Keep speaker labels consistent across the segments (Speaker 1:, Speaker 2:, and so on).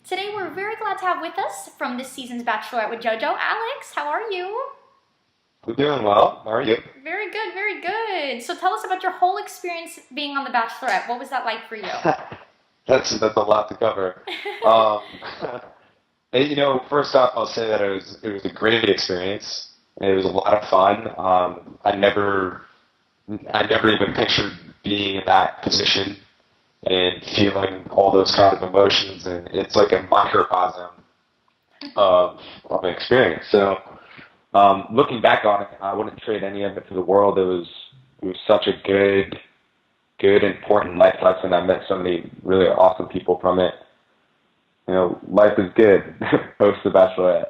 Speaker 1: Today we're very glad to have with us from this season's Bachelorette with Jojo. Alex, how are you?
Speaker 2: I'm doing well. How are you?
Speaker 1: Very good, very good. So tell us about your whole experience being on the Bachelorette. What was that like for you?
Speaker 2: That's a lot to cover. Um, first off, I'll say that it was a great experience. It was a lot of fun. I never even pictured being in that position and feeling all those kind of emotions, and it's like a microcosm of an experience. So, looking back on it, I wouldn't trade any of it for the world. It was such a good, important life lesson. I met so many really awesome people from it. Life is good. Post the Bachelorette.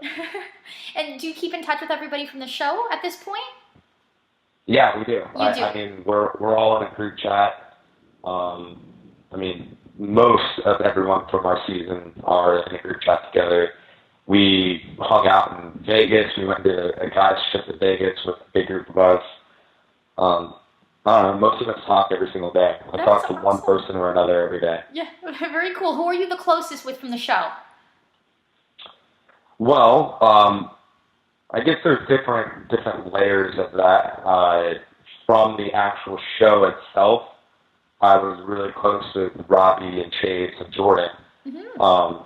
Speaker 1: And do you keep in touch with everybody from the show at this point?
Speaker 2: Yeah, we do.
Speaker 1: You do.
Speaker 2: I mean, we're all in a group chat. Most of everyone from our season are in a group chat together. We hung out in Vegas. We went to a guy's trip to Vegas with a big group of us. I don't know, most of us talk every single day. I
Speaker 1: That's
Speaker 2: talk to
Speaker 1: awesome.
Speaker 2: one person or another every day.
Speaker 1: Yeah, very cool. Who are you the closest with from the show?
Speaker 2: Well, I guess there's different layers of that. From the actual show itself, I was really close with Robbie and Chase and Jordan.
Speaker 1: Mm-hmm.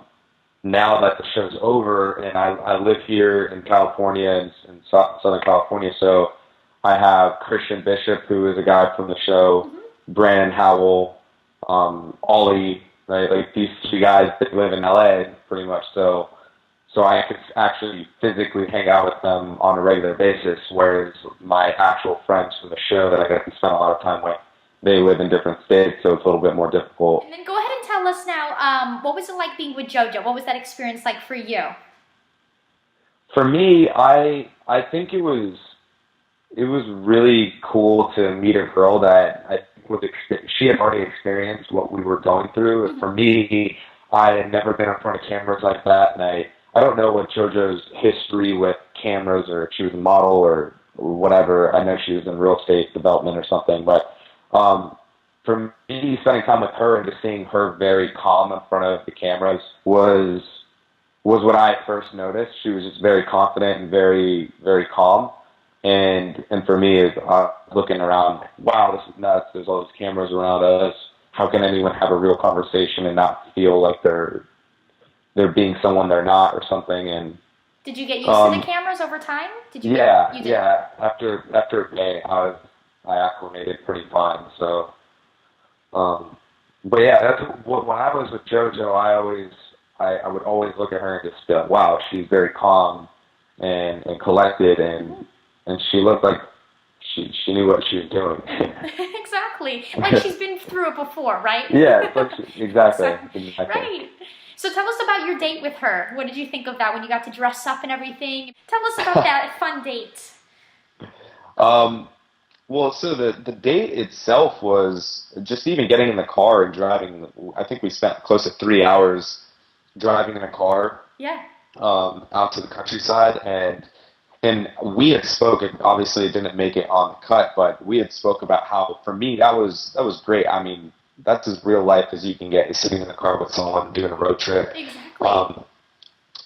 Speaker 2: Now that the show's over, and I live here in California, in Southern California, so I have Christian Bishop, who is a guy from the show,
Speaker 1: Mm-hmm.
Speaker 2: Brandon Howell, Ollie, right? Like these two guys that live in LA pretty much, so I could actually physically hang out with them on a regular basis, whereas my actual friends from the show that I got to spend a lot of time with, they live in different states, so it's a little bit more difficult.
Speaker 1: And then go ahead and tell us now, what was it like being with Jojo? What was that experience like for you?
Speaker 2: For me, I think it was really cool to meet a girl that I think she had already experienced what we were going through.
Speaker 1: Mm-hmm.
Speaker 2: For me, I had never been in front of cameras like that, and I don't know what JoJo's history with cameras, or if she was a model or whatever. I know she was in real estate development or something, but for me, spending time with her and just seeing her very calm in front of the cameras was what I first noticed. She was just very confident and very, very calm. And for me, is looking around, wow, this is nuts. There's all these cameras around us. How can anyone have a real conversation and not feel like they're being someone they're not or something? And
Speaker 1: Did you get used to the cameras over time? Did you?
Speaker 2: yeah,
Speaker 1: You did.
Speaker 2: yeah. After a day, I acclimated pretty fine. So, but yeah, that's when I was with JoJo. I would always look at her and just be like, wow, she's very calm and collected, and she looked like she knew what she was doing.
Speaker 1: Exactly. Like she's been through it before, right?
Speaker 2: Yeah, it's like exactly.
Speaker 1: Right. So tell us about your date with her. What did you think of that when you got to dress up and everything? Tell us about that fun date.
Speaker 2: Well, so the date itself was just even getting in the car and driving. I think we spent close to 3 hours driving in a car
Speaker 1: Yeah.
Speaker 2: out to the countryside, and we had spoken. Obviously, it didn't make it on the cut, but we had spoke about how, for me, that was great. I mean, that's as real life as you can get, is sitting in the car with someone doing a road trip.
Speaker 1: Exactly.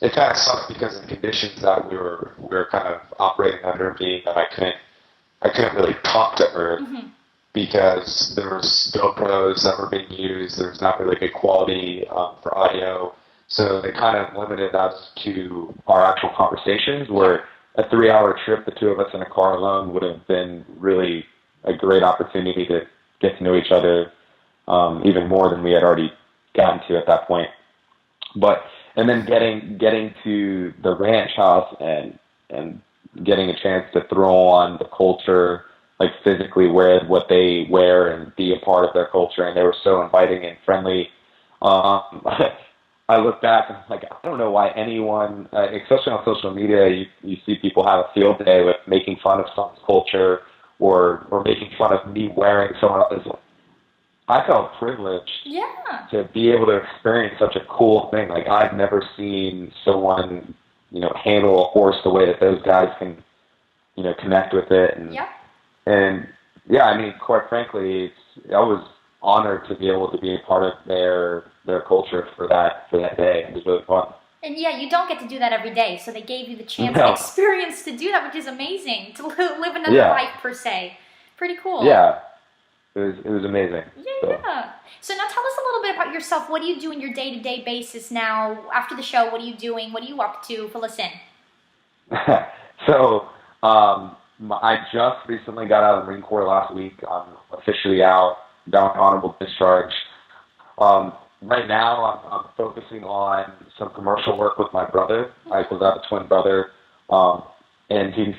Speaker 2: It kind of sucked because of the conditions that we were kind of operating under, being that I couldn't really talk to her
Speaker 1: Mm-hmm.
Speaker 2: because there was GoPros that were being used. There was not really good quality for audio, so they kind of limited us to our actual conversations. Where a 3-hour trip, the two of us in a car alone, would have been really a great opportunity to get to know each other even more than we had already gotten to at that point. And then getting to the ranch house and getting a chance to throw on the culture, like physically wear what they wear and be a part of their culture, and they were so inviting and friendly. Um, I look back and I'm like, I don't know why anyone, especially on social media, you see people have a field day with making fun of someone's culture or making fun of me wearing someone else's. I felt privileged
Speaker 1: Yeah.
Speaker 2: to be able to experience such a cool thing. Like, I've never seen someone, handle a horse the way that those guys can, connect with it.
Speaker 1: Yep.
Speaker 2: And yeah, I mean, quite frankly, honored to be able to be a part of their culture for that day. It was really fun.
Speaker 1: And yeah, you don't get to do that every day, so they gave you the chance
Speaker 2: No.
Speaker 1: and experience to do that, which is amazing, to live another life per se. Pretty cool.
Speaker 2: Yeah, it was amazing.
Speaker 1: Yeah. So now tell us a little bit about yourself. What do you do in your day-to-day basis now? After the show, what are you doing? What are you up to? Fill us in.
Speaker 2: So, I just recently got out of the Marine Corps last week. I'm officially out, down honorable discharge. Right now, I'm focusing on some commercial work with my brother. I have a twin brother, and he's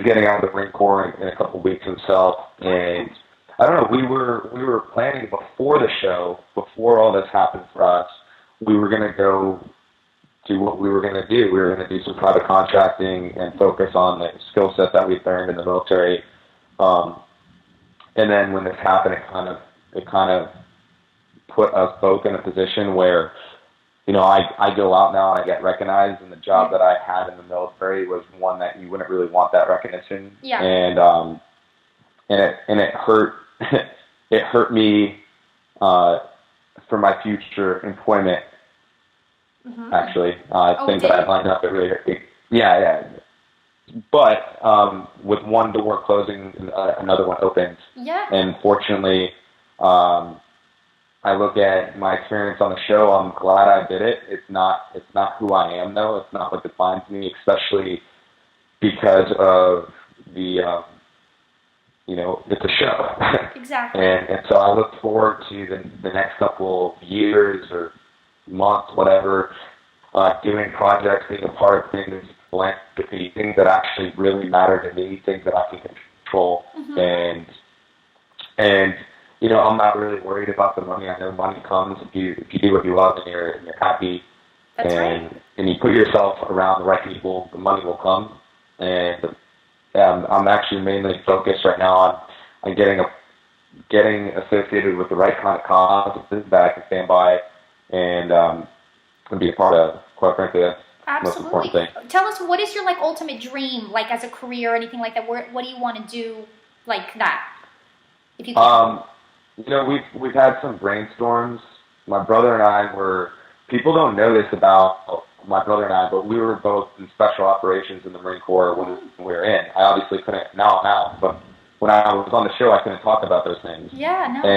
Speaker 2: getting out of the Marine Corps in a couple weeks himself. And I don't know. We were planning before the show, before all this happened for us. We were gonna go do what we were gonna do. We were gonna do some private contracting and focus on the skill set that we learned in the military. And then when this happened, it kind of put us both in a position where, I go out now and I get recognized, and the job that I had in the military was one that you wouldn't really want that recognition.
Speaker 1: Yeah.
Speaker 2: And it hurt. It hurt me for my future employment. Actually, things that I lined up, it really hurt me. Yeah. But with one door closing, another one opens.
Speaker 1: Yeah.
Speaker 2: And fortunately, I look at my experience on the show. I'm glad I did it. It's not who I am, though. It's not what defines me, especially because of the it's a show.
Speaker 1: Exactly.
Speaker 2: and so I look forward to the next couple of years or months, whatever, doing projects, being a part of things, philanthropy, things that actually really matter to me, things that I can control. And I'm not really worried about the money. I know money comes if you do what you love and you're happy.
Speaker 1: That's right.
Speaker 2: And you put yourself around the right people, the money will come. And I'm actually mainly focused right now on getting associated with the right kind of causes that I can stand by and be a part of. Quite frankly, that's the most important thing.
Speaker 1: Tell us, what is your ultimate dream, as a career or anything like that? What do you want to do like that? If you can.
Speaker 2: We've had some brainstorms. My brother and I people don't know this about my brother and I, but we were both in special operations in the Marine Corps when we were in. I obviously couldn't, now I'm out, but when I was on the show, I couldn't talk about those things.
Speaker 1: Yeah, no.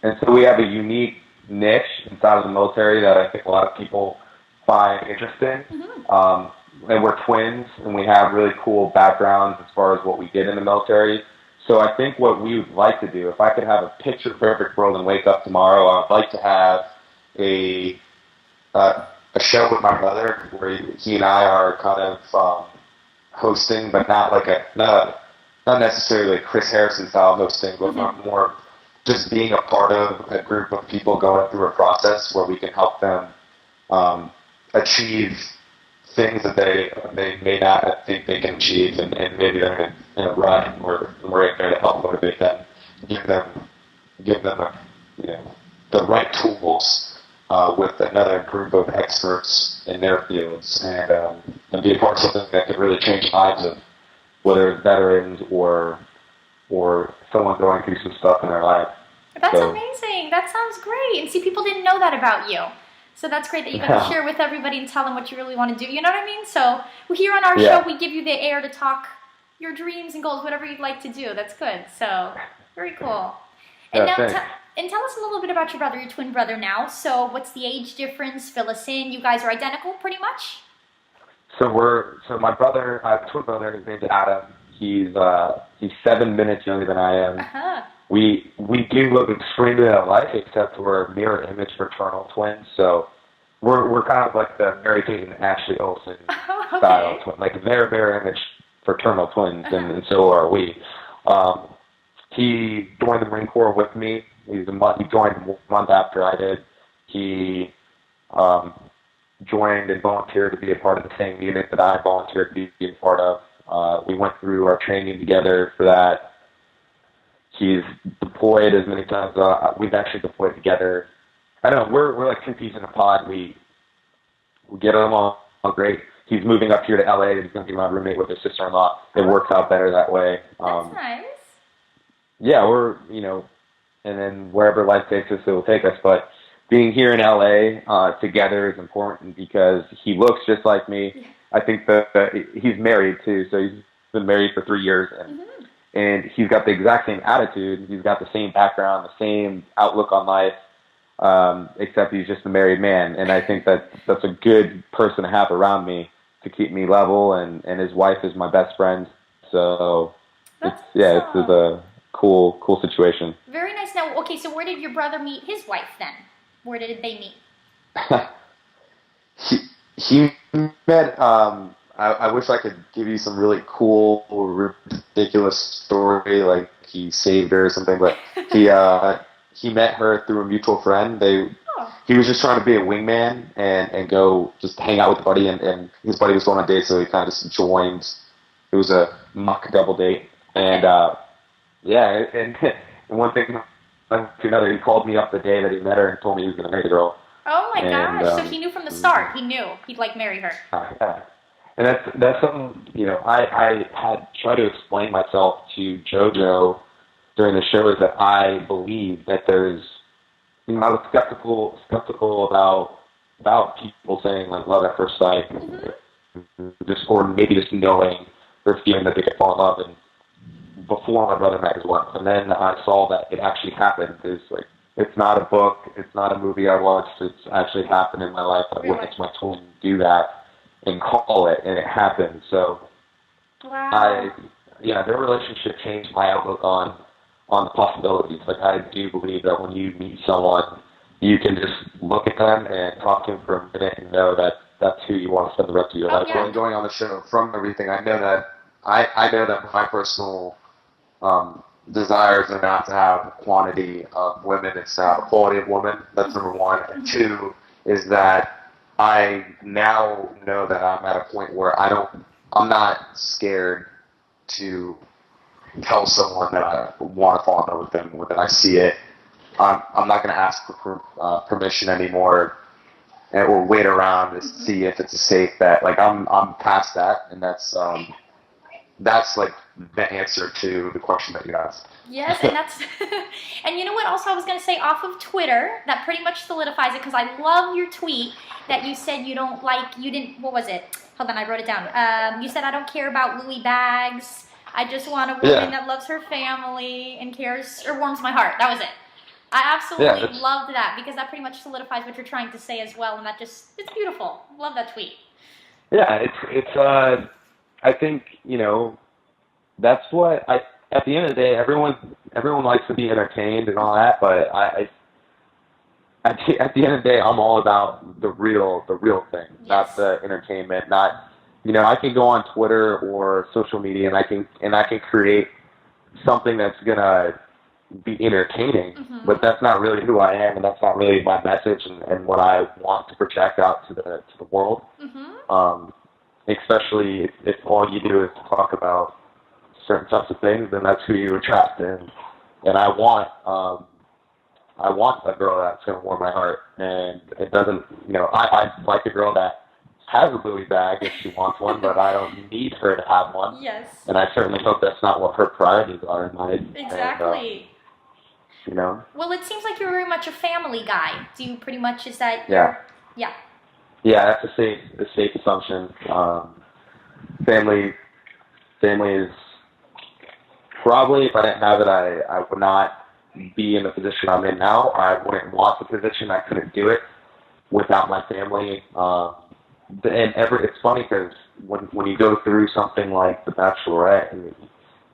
Speaker 2: And so we have a unique niche inside of the military that I think a lot of people find interesting. And we're twins, and we have really cool backgrounds as far as what we did in the military. So I think what we would like to do, if I could have a picture-perfect world and wake up tomorrow, I would like to have a show with my brother where he and I are kind of hosting, but not not necessarily Chris Harrison style hosting, but more just being a part of a group of people going through a process where we can help them achieve things that they may not think they can achieve, and maybe they're in a rut, and we're there to help motivate them, give them the right tools with another group of experts in their fields, and be a part of something that could really change lives of whether it's veterans or someone going through some stuff in their life.
Speaker 1: That's amazing. That sounds great. And see, people didn't know that about you. So that's great that you got to share with everybody and tell them what you really want to do. You know what I mean? So here on our show, we give you the air to talk your dreams and goals, whatever you'd like to do. That's good. So very cool. And now tell us a little bit about your brother, your twin brother now. So what's the age difference? Fill us in. You guys are identical pretty much?
Speaker 2: So my brother, I have a twin brother, his name's Adam. He's 7 minutes younger than I am. We do look extremely alike, except we're mirror image fraternal twins. So we're kind of like the Mary Kate and Ashley Olsen style twin, like they're mirror image fraternal twins, and so are we. He joined the Marine Corps with me. He joined a month after I did. He joined and volunteered to be a part of the same unit that I volunteered to be a part of. We went through our training together for that. He's deployed as many times. We've actually deployed together. I don't know, we're like two peas in a pod. We get along great. He's moving up here to LA. He's going to be my roommate with his sister-in-law. It works out better that way.
Speaker 1: That's nice.
Speaker 2: Yeah, and then wherever life takes us, it will take us. But being here in LA together is important because he looks just like me. I think that he's married too, so he's been married for 3 years, and he's got the exact same attitude. He's got the same background, the same outlook on life, except he's just a married man. And I think that that's a good person to have around me to keep me level. And his wife is my best friend, so it's a cool situation.
Speaker 1: Very nice. Now, okay, so where did your brother meet his wife then? Where did they meet?
Speaker 2: he met. I wish I could give you some really cool, ridiculous story, like he saved her or something. But he met her through a mutual friend. He was just trying to be a wingman and go just hang out with a buddy, and his buddy was going on a date, so he kind of just joined. It was a mock double date, and and one thing to another, he called me up the day that he met her and told me he was going to marry the girl.
Speaker 1: Oh my gosh! So he knew from the start. He knew he'd marry her.
Speaker 2: Yeah. And that's something, I had tried to explain myself to Jojo during the show, is that I believe that there's, I was skeptical about people saying love at first sight, or maybe just knowing or feeling that they could fall in love, and before my brother met his wife. And then I saw that it actually happened. It's not a book, it's not a movie I watched, it's actually happened in my life. I witnessed my twin do that and call it, and it happened. So,
Speaker 1: wow.
Speaker 2: Their relationship changed my outlook on the possibilities. I do believe that when you meet someone, you can just look at them and talk to them for a minute and know that that's who you want to spend the rest of your life.
Speaker 1: Yeah.
Speaker 2: Going on the show, from everything, I know that my personal desires are not to have quantity of women, it's to have quality of women. That's number one. And two is that I now know that I'm at a point where I'm not scared to tell someone that I want to fall in love with them when I see it. I'm not going to ask for permission anymore, or wait around to see if it's a safe bet. I'm past that, and that's the answer to the question that you asked.
Speaker 1: Yes, and that's, and you know what also I was going to say, off of Twitter, that pretty much solidifies it, because I love your tweet that you said what was it? Hold on, I wrote it down. You said, I don't care about Louis bags, I just want a woman that loves her family and cares, or warms my heart. That was it. I absolutely loved that, because that pretty much solidifies what you're trying to say as well, and it's beautiful. Love that tweet.
Speaker 2: Yeah, it's I think, that's what at the end of the day, everyone likes to be entertained and all that, but at the end of the day, I'm all about the real thing, not the entertainment. Not, I can go on Twitter or social media and I can create something that's gonna be entertaining, but that's not really who I am, and that's not really my message and what I want to project out to the world. Especially if all you do is talk about certain types of things, then that's who you attract. And I want a girl that's going to warm my heart. And it doesn't, I like a girl that has a Louis bag if she wants one, but I don't need her to have one.
Speaker 1: Yes.
Speaker 2: And I certainly hope that's not what her priorities are in life.
Speaker 1: Exactly.
Speaker 2: And,
Speaker 1: Well, it seems like you're very much a family guy. Do you pretty much, is that
Speaker 2: Yeah.
Speaker 1: Yeah.
Speaker 2: Yeah, that's a safe assumption. Family is probably, if I didn't have it, I would not be in the position I'm in now. I wouldn't want the position. I couldn't do it without my family. It's funny because when you go through something like The Bachelorette,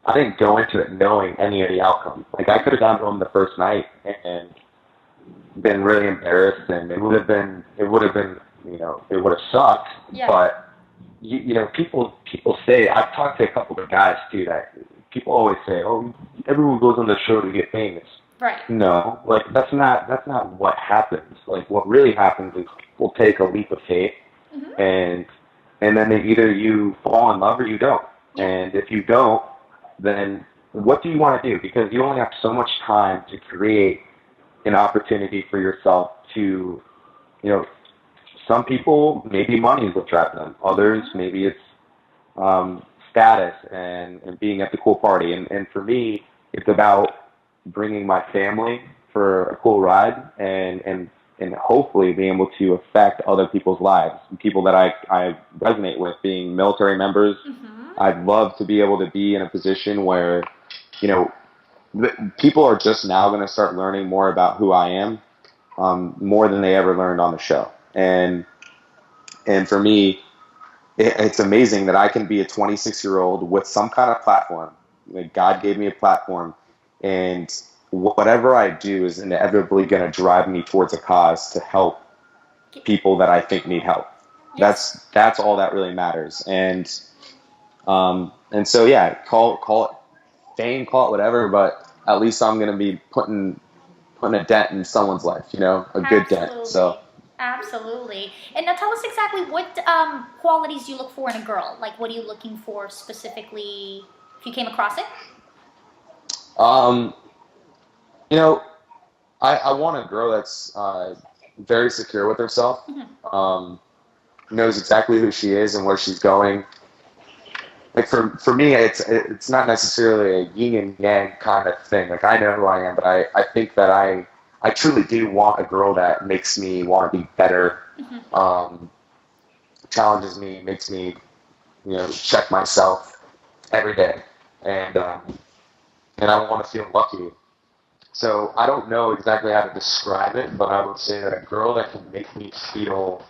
Speaker 2: I didn't go into it knowing any of the outcome. I could have gone home the first night and been really embarrassed, and it would have sucked.
Speaker 1: Yeah.
Speaker 2: But people say, I've talked to a couple of guys too, that people always say, "Oh, everyone goes on the show to get famous."
Speaker 1: Right.
Speaker 2: No, that's not what happens. What really happens is people take a leap of faith, and then either you fall in love or you don't.
Speaker 1: Yeah.
Speaker 2: And if you don't, then what do you want to do? Because you only have so much time to create an opportunity for yourself to, some people, maybe money is what drives them. Others, maybe it's status and being at the cool party. And for me, it's about bringing my family for a cool ride, and hopefully being able to affect other people's lives, people that I resonate with, being military members. I'd love to be able to be in a position where, you know, people are just now going to start learning more about who I am, more than they ever learned on the show. And for me, it's amazing that I can be a 26-year-old with some kind of platform. Like, God gave me a platform, and whatever I do is inevitably going to drive me towards a cause to help people that I think need help. Yes. That's all that really matters. And so yeah, call it fame, call it whatever, but at least I'm going to be putting a dent in someone's life, you know, a good dent. So.
Speaker 1: Absolutely. And now tell us exactly what qualities you look for in a girl. Like, what are you looking for specifically if you came across it?
Speaker 2: You know, I want a girl that's very secure with herself, knows exactly who she is and where she's going. Like, for me, it's not necessarily a yin and yang kind of thing. Like, I know who I am, but I think that I truly do want a girl that makes me want to be better, challenges me, makes me, you know, check myself every day, and I want to feel lucky. So I don't know exactly how to describe it, but I would say that a girl that can make me feel,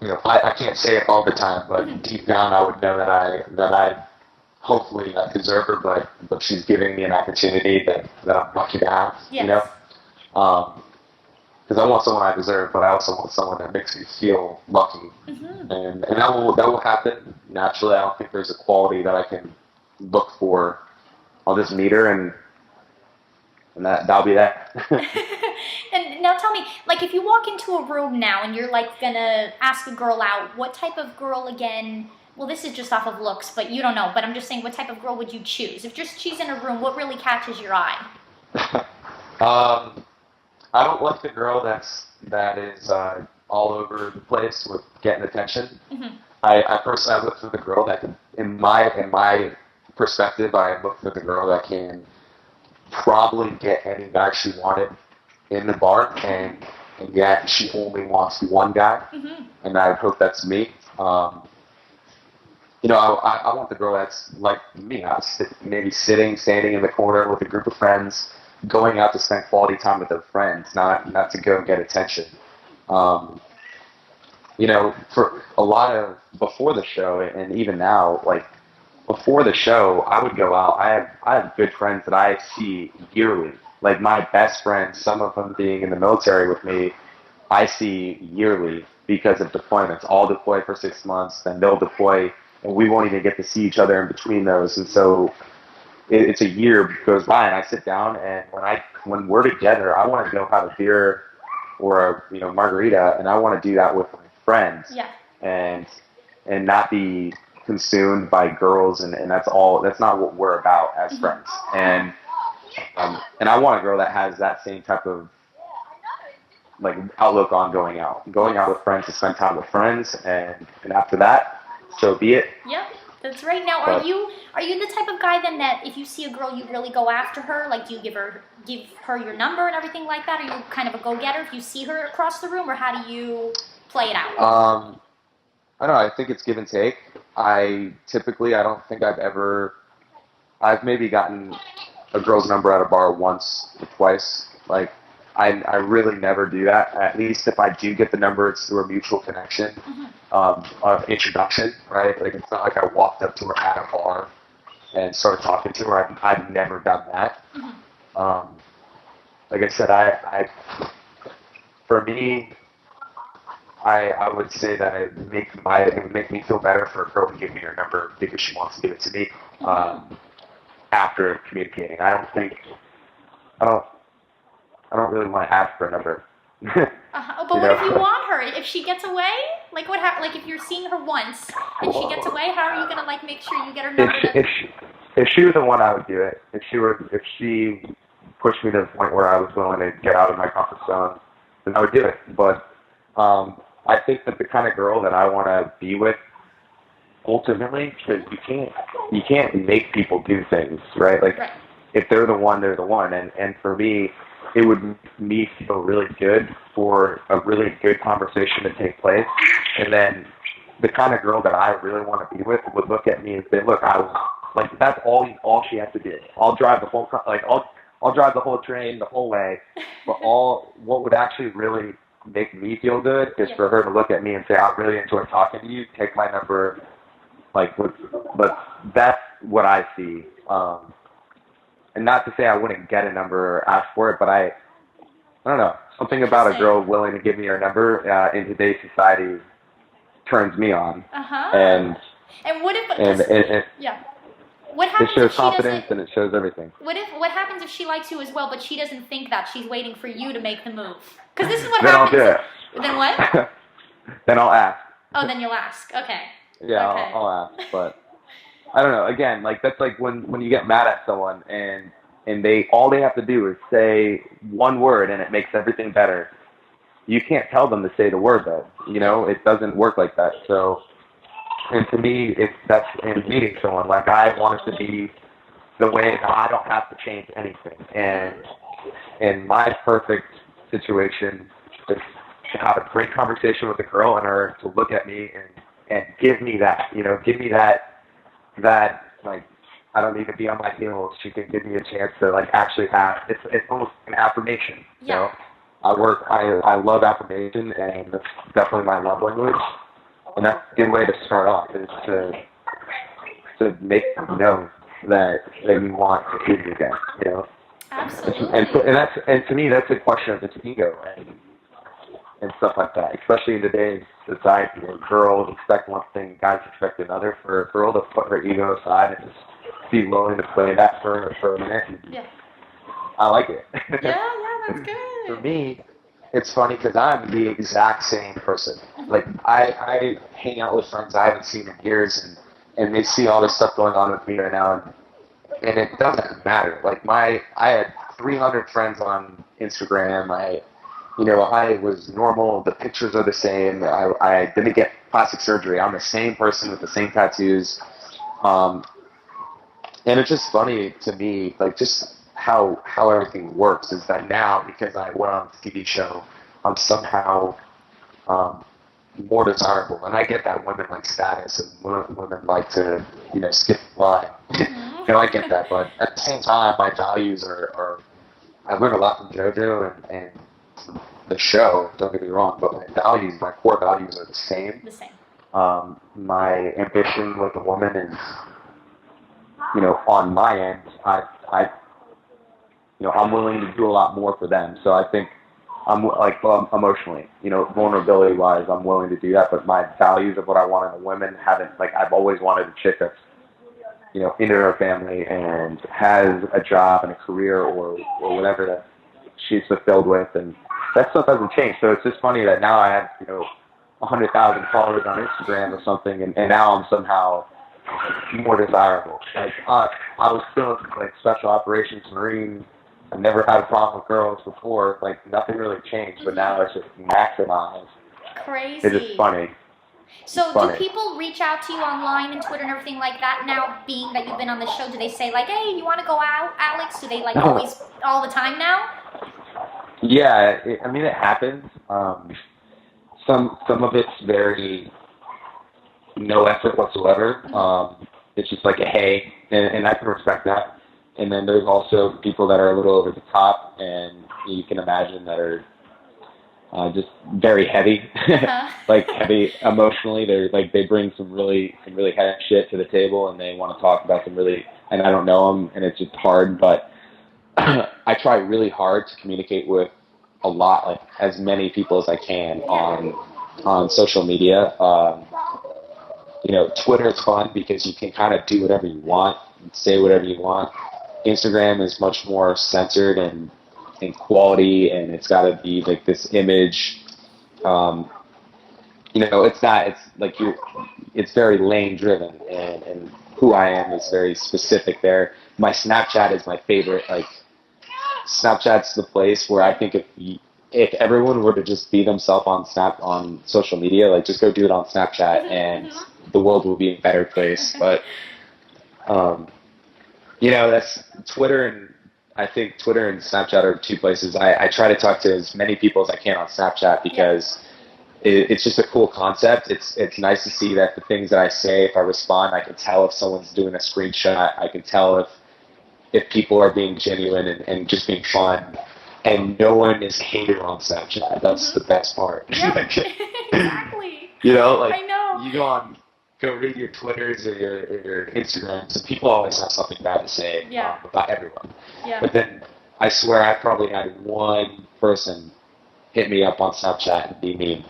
Speaker 2: you know, I can't say it all the time, but deep down I would know that I hopefully I deserve her, but she's giving me an opportunity that I'm lucky to have, you know. Because I want someone I deserve, but I also want someone that makes me feel lucky, and that will happen naturally. I don't think there's a quality that I can look for. I'll just meet her, and that'll be that.
Speaker 1: And now tell me, like, if you walk into a room now and you're like gonna ask a girl out, what type of girl again? Well, this is just off of looks, but you don't know. But I'm just saying, what type of girl would you choose? If just she's in a room, what really catches your eye?
Speaker 2: I don't like the girl that is all over the place with getting attention. I personally look for the girl that can, in my perspective, I look for the girl that can probably get any guy she wanted in the bar, and yet she only wants one guy, and I hope that's me. You know, I want the girl that's like me. Maybe standing in the corner with a group of friends, going out to spend quality time with their friends, not to go and get attention. You know, for a lot of before the show, and even now, like before the show, I would go out. I have good friends that I see yearly. Like my best friends, some of them being in the military with me, I see yearly because of deployments. I'll deploy for 6 months, then they'll deploy, and we won't even get to see each other in between those. And so it's a year goes by, and I sit down, and when we're together, I want to go have a beer or a margarita, and I want to do that with my friends, and not be consumed by girls, and that's not what we're about as friends. And I want a girl that has that same type of like outlook on going out with friends to spend time with friends, and after that, so be it.
Speaker 1: Yep, that's right. Now, are you the type of guy then that if you see a girl, you really go after her? Like, do you give her your number and everything like that? Are you kind of a go-getter if you see her across the room, or how do you play it out?
Speaker 2: I don't know. I think it's give and take. I don't think I've maybe gotten a girl's number at a bar once or twice. Like, I really never do that. At least if I do get the number, it's through a mutual connection, of introduction, right? Like, it's not like I walked up to her at a bar and started talking to her. I've never done that. Like I said, for me, I would say that it would make me feel better for a girl to give me her number because she wants to give it to me after communicating. I don't really want to ask for a number.
Speaker 1: But what if you want her? If she gets away, like what happens? Like if you're seeing her once and she gets away, how are you gonna like make sure you get her number?
Speaker 2: If she was the one, I would do it. If she pushed me to the point where I was willing to get out of my comfort zone, then I would do it. But I think that the kind of girl that I want to be with, ultimately, because you can't make people do things, right? Like, if they're the one, they're the one. And for me, it would make me feel really good for a really good conversation to take place. And then the kind of girl that I really want to be with would look at me and say, look, I was like, that's all she has to do. I'll drive the whole, I'll drive the whole train the whole way. But what would actually really make me feel good is for her to look at me and say, I really enjoy talking to you. Take my number. But that's what I see. And not to say I wouldn't get a number or ask for it, but I don't know. Something about a girl willing to give me her number in today's society turns me on. And
Speaker 1: what if? Yeah. What happens
Speaker 2: it shows
Speaker 1: if she
Speaker 2: confidence and it shows everything.
Speaker 1: What happens if she likes you as well, but she doesn't think that she's waiting for you to make the move? Because this is what
Speaker 2: then
Speaker 1: happens.
Speaker 2: Then I'll do it.
Speaker 1: Then what?
Speaker 2: Then I'll ask.
Speaker 1: Oh, then you'll ask. Okay.
Speaker 2: Yeah,
Speaker 1: okay.
Speaker 2: I'll ask, but I don't know. Again, like that's like when you get mad at someone and all they have to do is say one word and it makes everything better. You can't tell them to say the word though. You know, it doesn't work like that. So, and to me, that's in meeting someone. Like I want it to be the way that I don't have to change anything. And my perfect situation is to have a great conversation with a girl and her to look at me and give me that, give me that like I don't need to be on my heels. She can give me a chance to like actually have it's almost an affirmation. You know? I love affirmation and that's definitely my love language. And that's a good way to start off is to make them know that they want to see you again,
Speaker 1: Absolutely.
Speaker 2: And to me that's a question of its ego and stuff like that, especially in today's society where girls expect one thing, guys expect another. For a girl to put her ego aside and just be willing to play that for a minute, I like it.
Speaker 1: Yeah, that's good.
Speaker 2: For me, it's funny because I'm the exact same person. Like, I hang out with friends I haven't seen in years, and they see all this stuff going on with me right now, and it doesn't matter. Like, I had 300 friends on Instagram. I was normal. The pictures are the same. I didn't get plastic surgery. I'm the same person with the same tattoos. And it's just funny to me, like, just how everything works is that now, because I went on a TV show, I'm somehow more desirable. And I get that women like status and women like to, skip the line. I get that. But at the same time, my values are I learned a lot from Jojo and the show, don't get me wrong, but my core values are the same.
Speaker 1: The same.
Speaker 2: My ambition with a woman is, on my end, I'm willing to do a lot more for them. So I think I'm like emotionally, vulnerability wise, I'm willing to do that. But my values of what I want in a woman I've always wanted a chick that's, into her family and has a job and a career or whatever that she's fulfilled with, and that stuff hasn't changed. So it's just funny that now I have 100,000 followers on Instagram or something, and now I'm somehow more desirable. Like I was still like special operations Marine. I never had a problem with girls before. Like nothing really changed, but now it's just maximized.
Speaker 1: Crazy.
Speaker 2: It's just funny.
Speaker 1: So do people reach out to you online and Twitter and everything like that now, being that you've been on the show? Do they say like, hey, you want to go out, Alex? Do they like always, all the time now?
Speaker 2: Yeah, it happens. Some of it's very no effort whatsoever. It's just like a hey, and I can respect that. And then there's also people that are a little over the top, and you can imagine that are just very heavy, like heavy emotionally. They bring some really heavy shit to the table, and they want to talk about and I don't know them, and it's just hard. But I try really hard to communicate with a lot, like as many people as I can on social media. Twitter is fun because you can kind of do whatever you want, and say whatever you want. Instagram is much more censored and quality, and it's got to be like this image. It's very lane driven, and who I am is very specific there. My Snapchat is my favorite. Like, Snapchat's the place where I think if everyone were to just be themselves on social media, like just go do it on Snapchat, and the world will be a better place. But That's Twitter, and I think Twitter and Snapchat are two places. I try to talk to as many people as I can on Snapchat because it's just a cool concept. It's nice to see that the things that I say, if I respond, I can tell if someone's doing a screenshot. I can tell if people are being genuine and just being fun. And no one is hated on Snapchat. That's the best part.
Speaker 1: Yeah, exactly.
Speaker 2: Like
Speaker 1: I know.
Speaker 2: you go read your Twitters or your Instagrams, and people always have something bad to say about everyone.
Speaker 1: Yeah.
Speaker 2: But then I swear I probably had one person hit me up on Snapchat and be mean.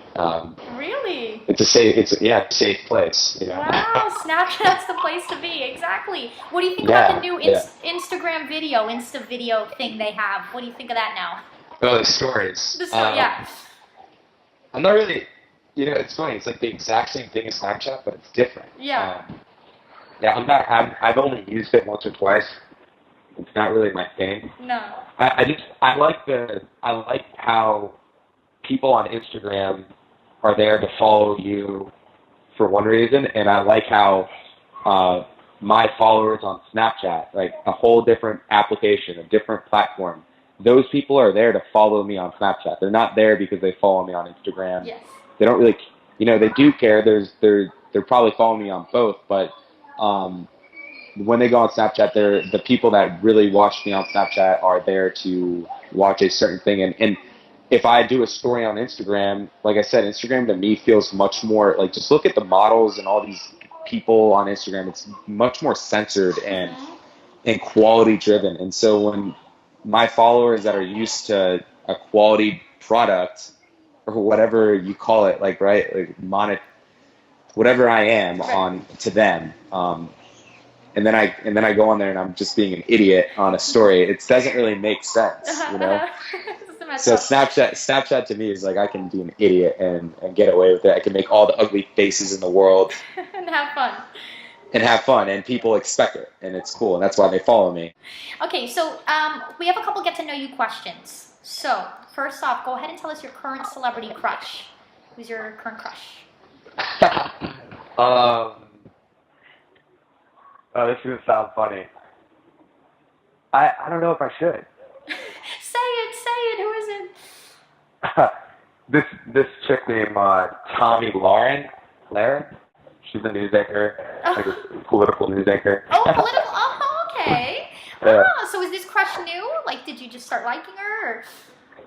Speaker 1: Really?
Speaker 2: It's a safe place.
Speaker 1: Wow, Snapchat's the place to be. Exactly. What do you think about the new Instagram video, Insta video thing they have? What do you think of that now?
Speaker 2: Oh, the stories.
Speaker 1: Yeah.
Speaker 2: I'm not really. It's funny. It's like the exact same thing as Snapchat, but it's different.
Speaker 1: Yeah.
Speaker 2: I've only used it once or twice. It's not really my thing.
Speaker 1: No.
Speaker 2: I like how people on Instagram are there to follow you for one reason, and I like how my followers on Snapchat, like a whole different application, a different platform, those people are there to follow me on Snapchat. They're not there because they follow me on Instagram.
Speaker 1: Yes.
Speaker 2: They don't really, they do care. They're probably following me on both, but when they go on Snapchat, the people that really watch me on Snapchat are there to watch a certain thing. And if I do a story on Instagram, like I said, Instagram to me feels much more like, just look at the models and all these people on Instagram. It's much more censored and quality driven. And so when my followers that are used to a quality product or whatever you call it, like whatever I am on to them, and then I go on there and I'm just being an idiot on a story. It doesn't really make sense, So Snapchat to me is like I can be an idiot and get away with it. I can make all the ugly faces in the world
Speaker 1: and have fun.
Speaker 2: And people expect it, and it's cool, and that's why they follow me.
Speaker 1: Okay, so we have a couple get to know you questions. So first off, go ahead and tell us your current celebrity crush. Who's your current crush?
Speaker 2: Oh, this is gonna sound funny. I don't know if I should.
Speaker 1: Say it. Who is it?
Speaker 2: This chick named Tommy Lauren. She's a news anchor, like a political news anchor.
Speaker 1: Oh, political. Oh, okay.
Speaker 2: Yeah.
Speaker 1: Oh, so is this crush new? Like, did you just start liking her? Or?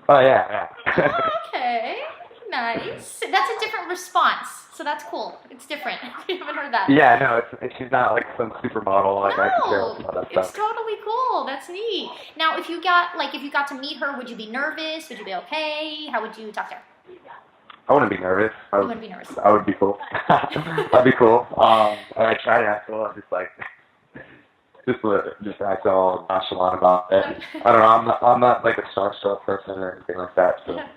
Speaker 2: Oh yeah.
Speaker 1: Oh, okay. Nice. That's a different response, so that's cool. It's different. We haven't heard that.
Speaker 2: Yeah, no, she's not like some supermodel. Like, I can care about that stuff.
Speaker 1: It's totally cool. That's neat. Now, if you got to meet her, would you be nervous? Would you be okay? How would you talk to her?
Speaker 2: I wouldn't be nervous.
Speaker 1: You wouldn't be nervous.
Speaker 2: I would be cool. I'd be cool. I try to act cool. I'm just like, just act all nonchalant about it. I don't know. I'm not like a starstruck person or anything like that. So.
Speaker 1: Yeah.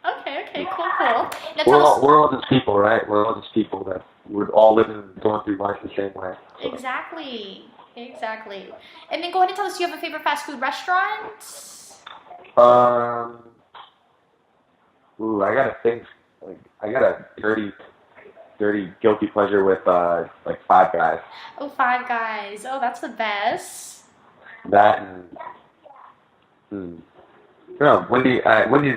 Speaker 1: Okay, cool. Now
Speaker 2: we're all just people, right? We're all just people that we're all going through life the same way. So.
Speaker 1: Exactly. And then go ahead and tell us, do you have a favorite fast food restaurant?
Speaker 2: I gotta think. Like, I got a dirty guilty pleasure with like Five Guys.
Speaker 1: Oh, Five Guys. Oh, that's the best.
Speaker 2: That and Wendy's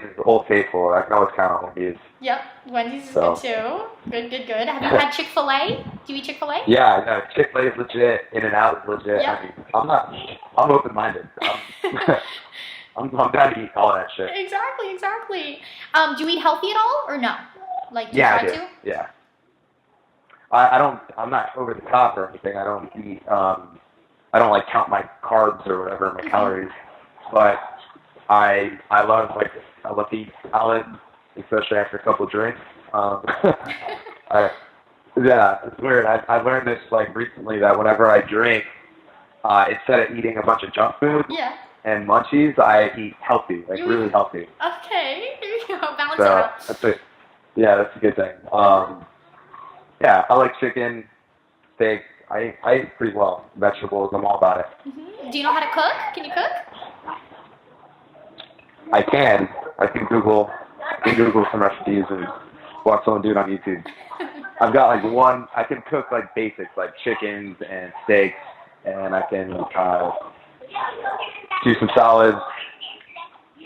Speaker 2: is Old Faithful. I can always count on Wendy's.
Speaker 1: Yep, Wendy's is good too. Good. Have you had Chick-fil-A? Do you eat Chick-fil-A?
Speaker 2: Yeah, no, Chick-fil-A is legit. In-N-Out is legit.
Speaker 1: Yep.
Speaker 2: I mean, I'm open-minded. I'm down to eat all that shit.
Speaker 1: Exactly. Do you eat healthy at all or no? Like, do you
Speaker 2: I
Speaker 1: try
Speaker 2: do.
Speaker 1: to?
Speaker 2: Yeah. I'm not over the top or anything. I don't eat. I don't like count my carbs or whatever, my calories. But I love to eat salad, especially after a couple of drinks. It's weird. I learned this like recently that whenever I drink, instead of eating a bunch of junk food and munchies, I eat healthy, like really healthy.
Speaker 1: Okay, there you go. Balance
Speaker 2: So
Speaker 1: it out.
Speaker 2: that's a good thing. I like chicken, steak. I eat pretty well. Vegetables, I'm all about it.
Speaker 1: Mm-hmm. Do you know how to cook? Can you cook?
Speaker 2: I can Google some recipes and watch someone do it on YouTube. I've got I can cook like basics like chickens and steaks and I can do some salads.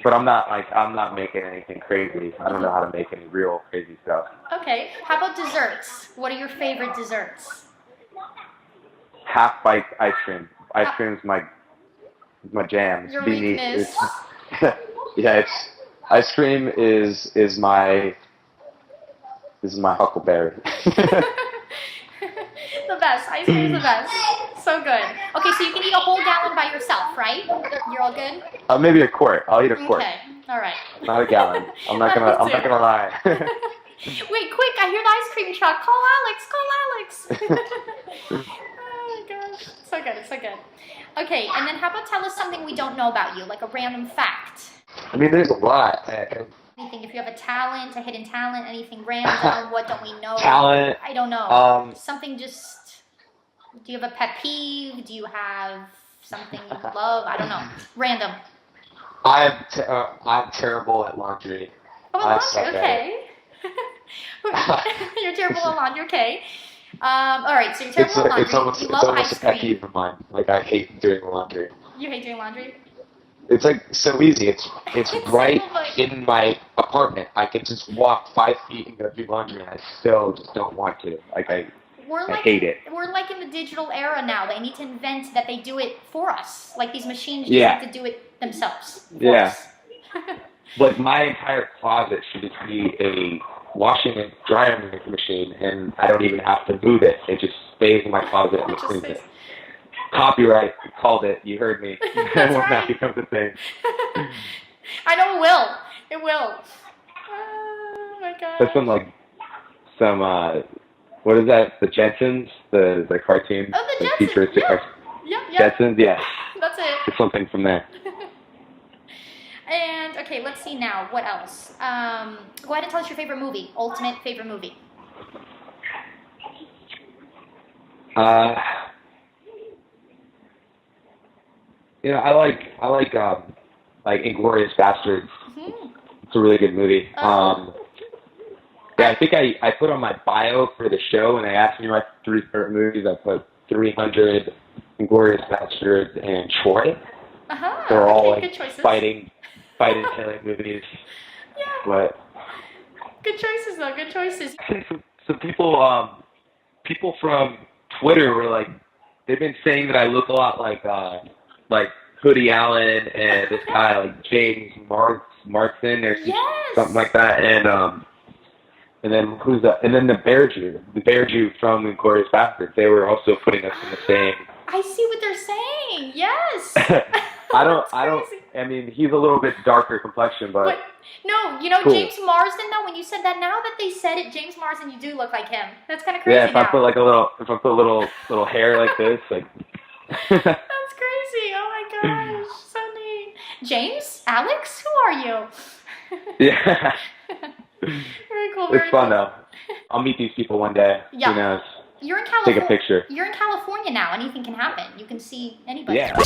Speaker 2: But I'm not making anything crazy. I don't know how to make any real crazy stuff.
Speaker 1: Okay. How about desserts? What are your favorite desserts?
Speaker 2: Half-baked ice cream. Ice cream is my jam.
Speaker 1: Your weakness.
Speaker 2: Ice cream is my huckleberry.
Speaker 1: The best. Ice cream is the best. So good. Okay, so you can eat a whole gallon by yourself, right? You're all good?
Speaker 2: Maybe a quart. I'll eat a quart.
Speaker 1: Okay. All right.
Speaker 2: Not a gallon. I'm not gonna lie.
Speaker 1: Wait, quick! I hear the ice cream truck. Call Alex! Call Alex! Oh my gosh, so good, so good. Okay, and then how about tell us something we don't know about you, like a random fact?
Speaker 2: I mean, there's a lot.
Speaker 1: Anything, if you have a talent, a hidden talent, anything random, what don't we know?
Speaker 2: Talent.
Speaker 1: I don't know. Something just, do you have a pet peeve? Do you have something you love? I don't know. Random.
Speaker 2: I'm terrible at laundry.
Speaker 1: Oh, laundry, okay. You're terrible at laundry, okay. All right, so you're terrible at laundry.
Speaker 2: It's almost a pet peeve of mine. Like, I hate doing laundry.
Speaker 1: You hate doing laundry?
Speaker 2: It's like so easy. It's right in my apartment. I can just walk 5 feet and go do laundry, and I still just don't want to. Like I hate it.
Speaker 1: We're like in the digital era now. They need to invent that they do it for us. Like these machines just need to do it themselves.
Speaker 2: Like my entire closet should just be a washing and drying machine, and I don't even have to move it. It just stays in my closet and cleans it. Copyright, called it. You heard me. When that becomes a thing.
Speaker 1: I know it will. It will. Oh my god.
Speaker 2: That's some what is that? The Jetsons, the cartoon.
Speaker 1: Oh, the Jetsons.
Speaker 2: Futuristic Jetsons, yeah.
Speaker 1: That's it.
Speaker 2: It's something from there.
Speaker 1: And okay, let's see now. What else? Go ahead and tell us your favorite movie. Ultimate favorite movie.
Speaker 2: You know, I like Inglourious Bastards.
Speaker 1: Mm-hmm.
Speaker 2: It's a really good movie. Yeah, I think I put on my bio for the show, and they asked me my 3 favorite movies. I put 300, Inglourious Bastards, and Troy. They're all like fighting killing movies.
Speaker 1: Yeah.
Speaker 2: But
Speaker 1: good choices though. Good choices.
Speaker 2: Some people from Twitter were like, they've been saying that I look a lot like Hoodie Allen and this guy like James Marsden or something like that, and then who's that? And then the Bear Jew from Inglourious Bastards. They were also putting us in the same.
Speaker 1: I see what they're saying. Yes.
Speaker 2: I mean, he's a little bit darker complexion, but
Speaker 1: no, you know cool. James Marsden though. When you said that, now that they said it, James Marsden, you do look like him. That's kind of crazy.
Speaker 2: Yeah, if I put a little hair like this, like.
Speaker 1: That's crazy. Oh my gosh, so neat. James, Alex, who are you?
Speaker 2: Yeah.
Speaker 1: Very cool.
Speaker 2: It's fun though. I'll meet these people one day.
Speaker 1: Yeah.
Speaker 2: Who knows?
Speaker 1: You're in California.
Speaker 2: Take a picture.
Speaker 1: You're in California now. Anything can happen. You can see anybody.
Speaker 2: Yeah.